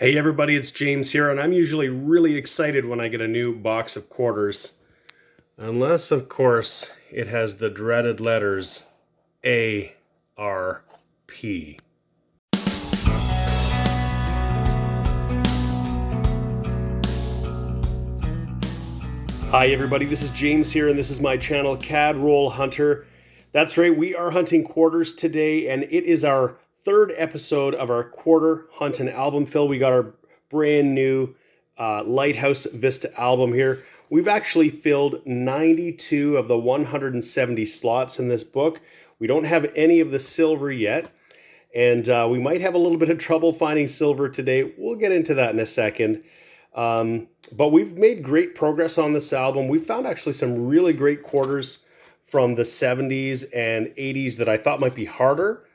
Hey everybody, it's James here, and I'm usually really excited when I get a new box of quarters. Unless, of course, it has the dreaded letters ARP. Hi everybody, this is James here, and this is my channel, CAD Roll Hunter. That's right, we are hunting quarters today, and it is our third episode of our quarter hunt and album fill. We got our brand new Lighthouse Vista album here. We've actually filled 92 of the 170 slots in this book. We don't have any of the silver yet, and we might have a little bit of trouble finding silver today. We'll get into that in a second. But we've made great progress on this album. We found actually some really great quarters from the 70s and 80s that I thought might be harder.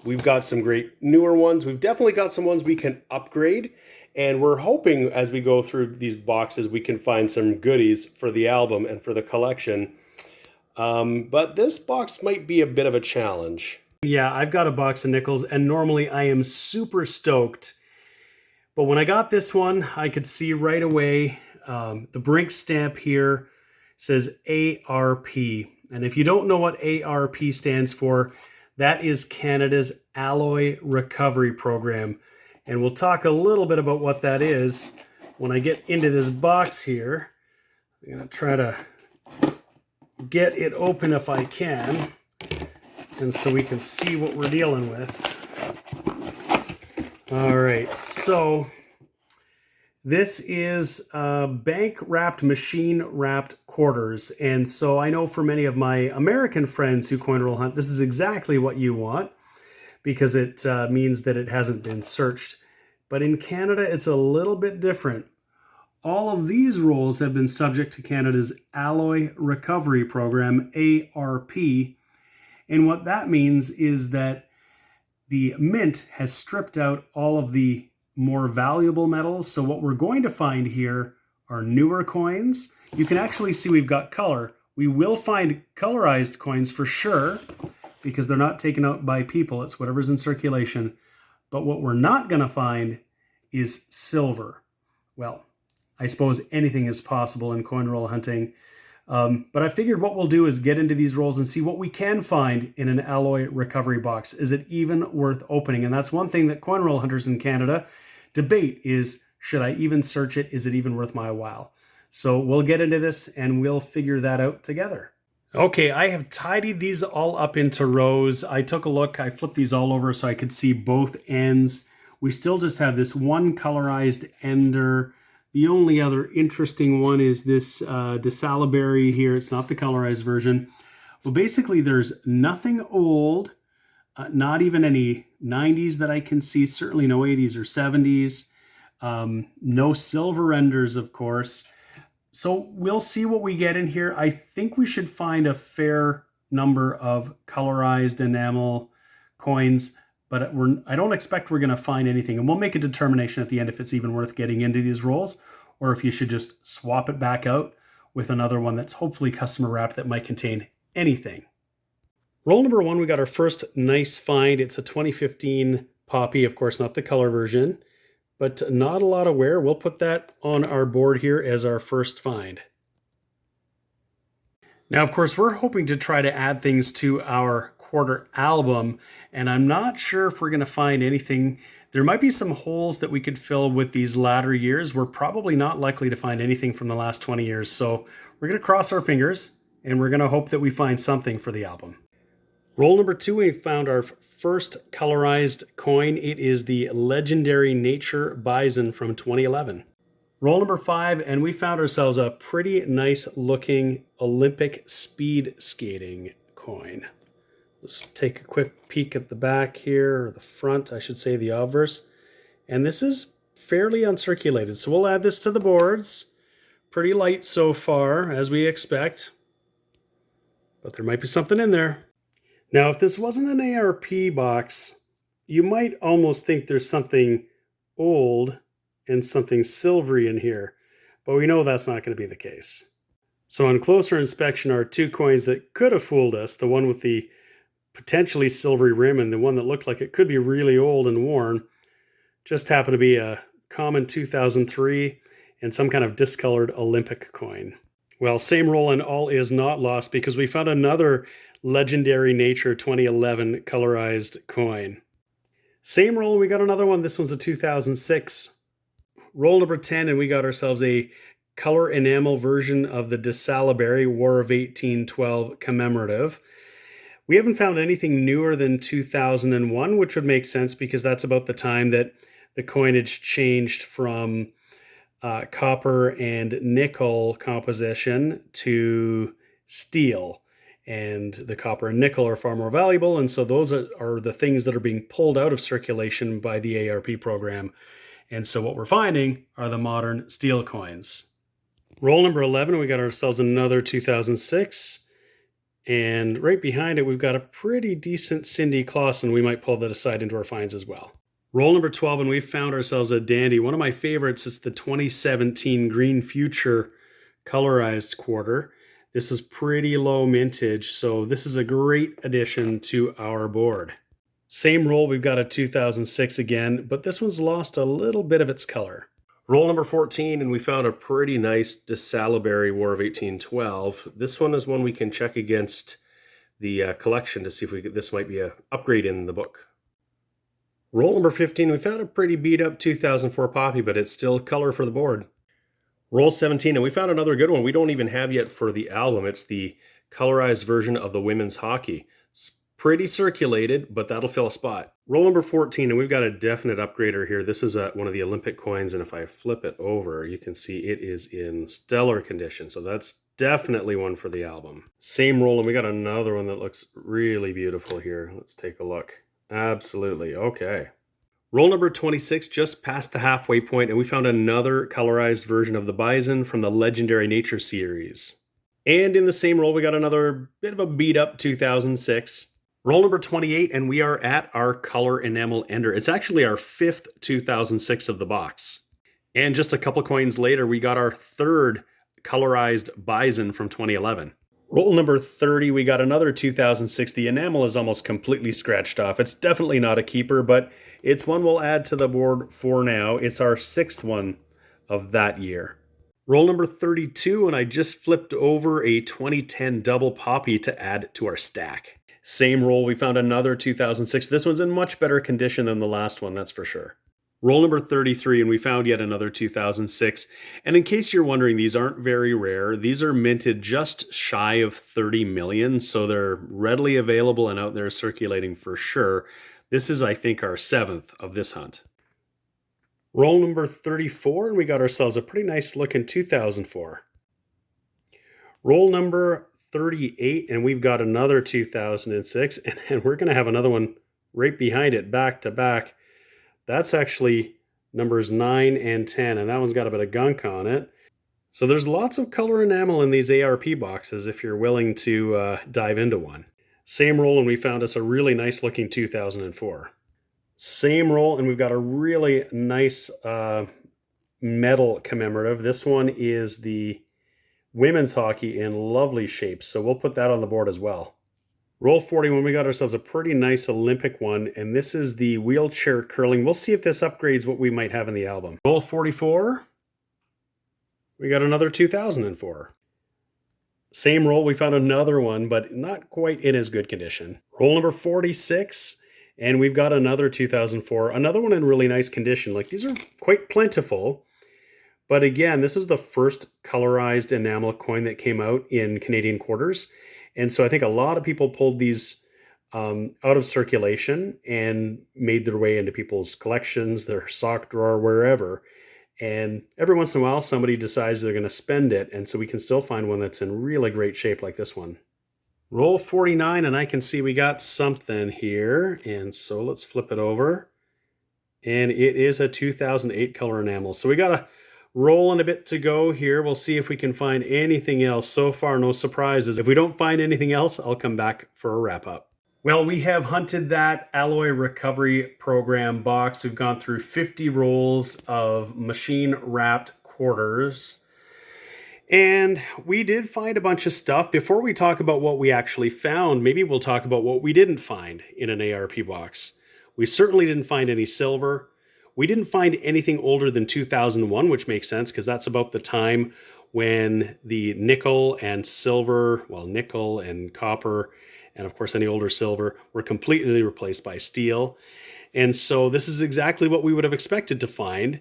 We've got some great newer ones. We've definitely got some ones we can upgrade. And we're hoping as we go through these boxes, we can find some goodies for the album and for the collection. But this box might be a bit of a challenge. Yeah, I've got a box of nickels, and normally I am super stoked. But when I got this one, I could see right away the Brink stamp here says ARP. And if you don't know what ARP stands for, that is Canada's Alloy Recovery Program. And we'll talk a little bit about what that is when I get into this box here. I'm going to try to get it open if I can, and so we can see what we're dealing with. All right, so this is bank-wrapped, machine-wrapped quarters. And so I know for many of my American friends who coin roll hunt, this is exactly what you want because it means that it hasn't been searched. But in Canada, it's a little bit different. All of these rolls have been subject to Canada's Alloy Recovery Program, ARP. And what that means is that the mint has stripped out all of the more valuable metals. So what we're going to find here are newer coins. You can actually see we've got color. We will find colorized coins for sure because they're not taken out by people. It's whatever's in circulation. But what we're not going to find is silver. Well, I suppose anything is possible in coin roll hunting. But I figured what we'll do is get into these rolls and see what we can find in an alloy recovery box. Is it even worth opening? And that's one thing that coin roll hunters in Canada debate is, should I even search it? Is it even worth my while? So we'll get into this and we'll figure that out together. Okay, I have tidied these all up into rows. I took a look, I flipped these all over so I could see both ends. We still just have this one colorized ender. The only other interesting one is this DeSalaberry here. It's not the colorized version. Well, basically, there's nothing old, not even any 90s that I can see, certainly no 80s or 70s. No silver enders, of course. So we'll see what we get in here. I think we should find a fair number of colorized enamel coins, but I don't expect we're going to find anything. And we'll make a determination at the end if it's even worth getting into these rolls, or if you should just swap it back out with another one that's hopefully customer wrapped that might contain anything. Roll number one, we got our first nice find. It's a 2015 Poppy, of course, not the color version, but not a lot of wear. We'll put that on our board here as our first find. Now, of course, we're hoping to try to add things to our quarter album, and I'm not sure if we're going to find anything. There might be some holes that we could fill with these latter years. We're probably not likely to find anything from the last 20 years, so we're going to cross our fingers, and we're going to hope that we find something for the album. Roll number two, we found our first colorized coin. It is the legendary Nature Bison from 2011. Roll number five, and we found ourselves a pretty nice looking Olympic speed skating coin. Let's take a quick peek at the back here, or the front, I should say, the obverse. And this is fairly uncirculated, so we'll add this to the boards. Pretty light so far, as we expect. But there might be something in there. Now, if this wasn't an ARP box, you might almost think there's something old and something silvery in here. But we know that's not going to be the case. So on closer inspection are two coins that could have fooled us. The one with the potentially silvery rim and the one that looked like it could be really old and worn. Just happened to be a common 2003 and some kind of discolored Olympic coin. Well, same roll and all is not lost because we found another Legendary Nature 2011 colorized coin. Same roll, we got another one. This one's a 2006. Roll number 10, and we got ourselves a color enamel version of the de Salaberry War of 1812 commemorative. We haven't found anything newer than 2001, which would make sense because that's about the time that the coinage changed from copper and nickel composition to steel. And the copper and nickel are far more valuable, and so those are the things that are being pulled out of circulation by the ARP program. And so what we're finding are the modern steel coins. Roll number 11, we got ourselves another 2006. And right behind it, we've got a pretty decent Cindy Clausen. We might pull that aside into our finds as well. Roll number 12, and we've found ourselves a dandy. One of my favorites is the 2017 Green Future colorized quarter. This is pretty low mintage, so this is a great addition to our board. Same roll, we've got a 2006 again, but this one's lost a little bit of its color. Roll number 14, and we found a pretty nice de Salaberry War of 1812. This one is one we can check against the collection to see if this might be an upgrade in the book. Roll number 15, we found a pretty beat up 2004 Poppy, but it's still color for the board. Roll 17, and we found another good one we don't even have yet for the album. It's the colorized version of the women's hockey. It's pretty circulated, but that'll fill a spot. Roll number 14, and we've got a definite upgrader here. This is one of the Olympic coins, and if I flip it over, you can see it is in stellar condition. So that's definitely one for the album. Same roll, and we got another one that looks really beautiful here. Let's take a look. Absolutely. Okay. Roll number 26, just past the halfway point, and we found another colorized version of the Bison from the Legendary Nature series. And in the same roll, we got another bit of a beat up 2006. Roll number 28, and we are at our color enamel ender. It's actually our 5th 2006 of the box. And just a couple coins later, we got our 3rd colorized Bison from 2011. Roll number 30, we got another 2006. The enamel is almost completely scratched off. It's definitely not a keeper, but it's one we'll add to the board for now. It's our 6th one of that year. Roll number 32, and I just flipped over a 2010 double Poppy to add to our stack. Same roll, we found another 2006. This one's in much better condition than the last one, that's for sure. Roll number 33, and we found yet another 2006. And in case you're wondering, these aren't very rare. These are minted just shy of 30 million, so they're readily available and out there circulating for sure. This is, I think, our 7th of this hunt. Roll number 34, and we got ourselves a pretty nice looking 2004. Roll number 38, and we've got another 2006, and we're going to have another one right behind it, back to back. That's actually numbers 9 and 10, and that one's got a bit of gunk on it. So there's lots of color enamel in these ARP boxes if you're willing to dive into one. Same roll, and we found us a really nice looking 2004. Same roll, and we've got a really nice metal commemorative. This one is the women's hockey in lovely shape, so we'll put that on the board as well. Roll 41, we got ourselves a pretty nice Olympic one, and this is the wheelchair curling. We'll see if this upgrades what we might have in the album. Roll 44, we got another 2004. Same roll, we found another one, but not quite in as good condition. Roll number 46, and we've got another 2004, another one in really nice condition. Like, these are quite plentiful, but again, this is the first colorized enamel coin that came out in Canadian quarters. And so I think a lot of people pulled these out of circulation and made their way into people's collections, their sock drawer, wherever. And every once in a while, somebody decides they're going to spend it. And so we can still find one that's in really great shape like this one. Roll 49, and I can see we got something here. And so let's flip it over. And it is a 2008 color enamel. So we got a roll and a bit to go here. We'll see if we can find anything else. So far, no surprises. If we don't find anything else, I'll come back for a wrap up. Well, we have hunted that alloy recovery program box. We've gone through 50 rolls of machine wrapped quarters. And we did find a bunch of stuff. Before we talk about what we actually found, maybe we'll talk about what we didn't find in an ARP box. We certainly didn't find any silver. We didn't find anything older than 2001, which makes sense because that's about the time when the nickel and silver, well, nickel and copper, and of course any older silver, were completely replaced by steel. And so this is exactly what we would have expected to find.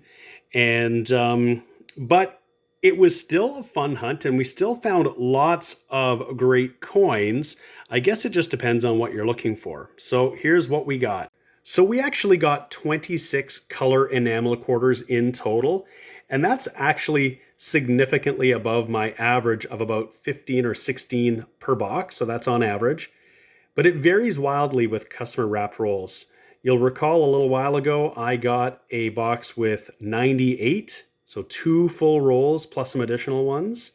And but it was still a fun hunt, and we still found lots of great coins. I guess it just depends on what you're looking for. So here's what we got. So we actually got 26 color enamel quarters in total, and that's actually significantly above my average of about 15 or 16 per box, so that's on average. But it varies wildly with customer wrapped rolls. You'll recall a little while ago, I got a box with 98, so 2 full rolls plus some additional ones.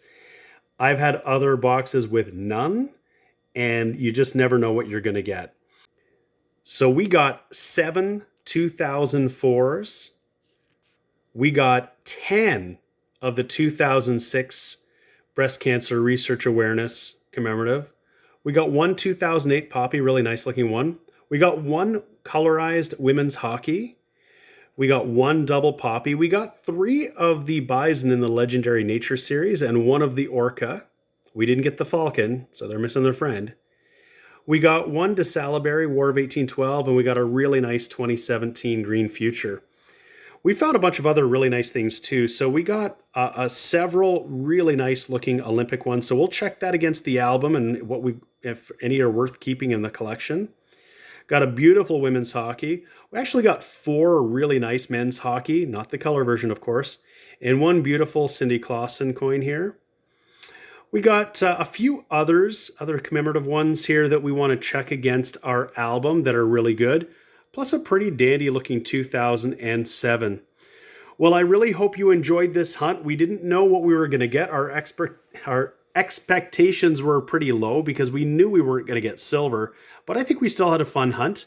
I've had other boxes with none, and you just never know what you're going to get. So we got 7 2004s. We got 10 of the 2006 Breast Cancer Research Awareness Commemorative. We got 1 2008 Poppy, really nice looking one. We got 1 colorized women's hockey. We got 1 double Poppy. We got 3 of the Bison in the Legendary Nature series and 1 of the Orca. We didn't get the Falcon, so they're missing their friend. We got 1 DeSalaberry, War of 1812, and we got a really nice 2017 Green Future. We found a bunch of other really nice things too. So we got several really nice looking Olympic ones. So we'll check that against the album and if any are worth keeping in the collection. Got a beautiful women's hockey. We actually got 4 really nice men's hockey, not the color version, of course, and 1 beautiful Cindy Clausen coin here. We got a few other commemorative ones here that we want to check against our album that are really good, plus a pretty dandy looking 2007. Well, I really hope you enjoyed this hunt. We didn't know what we were going to get. Our expectations were pretty low because we knew we weren't going to get silver, but I think we still had a fun hunt.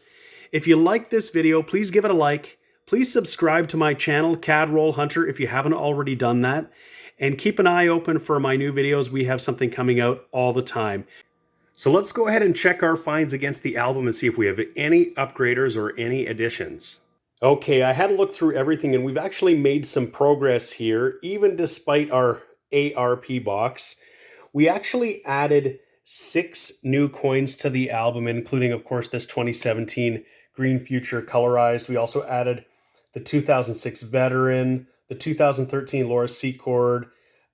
If you liked this video, please give it a like. Please subscribe to my channel, CAD Roll Hunter, if you haven't already done that. And keep an eye open for my new videos. We have something coming out all the time. So let's go ahead and check our finds against the album and see if we have any upgraders or any additions. Okay, I had to look through everything, and we've actually made some progress here, even despite our ARP box. We actually added 6 new coins to the album, including, of course, this 2017 Green Future colorized. We also added the 2006 Veteran, the 2013 Laura Secord,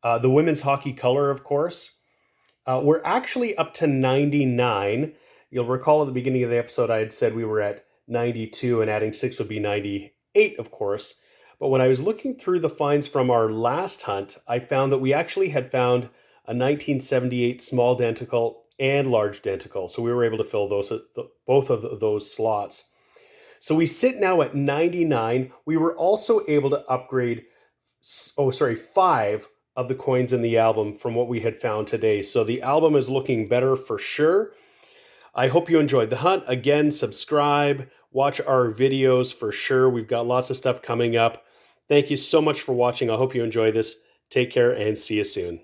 the women's hockey color, of course. We're actually up to 99. You'll recall at the beginning of the episode, I had said we were at 92 and adding 6 would be 98, of course. But when I was looking through the finds from our last hunt, I found that we actually had found a 1978 small denticle and large denticle. So we were able to fill both of those slots. So we sit now at 99. We were also able to upgrade, 5 of the coins in the album from what we had found today. So the album is looking better for sure. I hope you enjoyed the hunt. Again, subscribe, watch our videos for sure. We've got lots of stuff coming up. Thank you so much for watching. I hope you enjoy this. Take care and see you soon.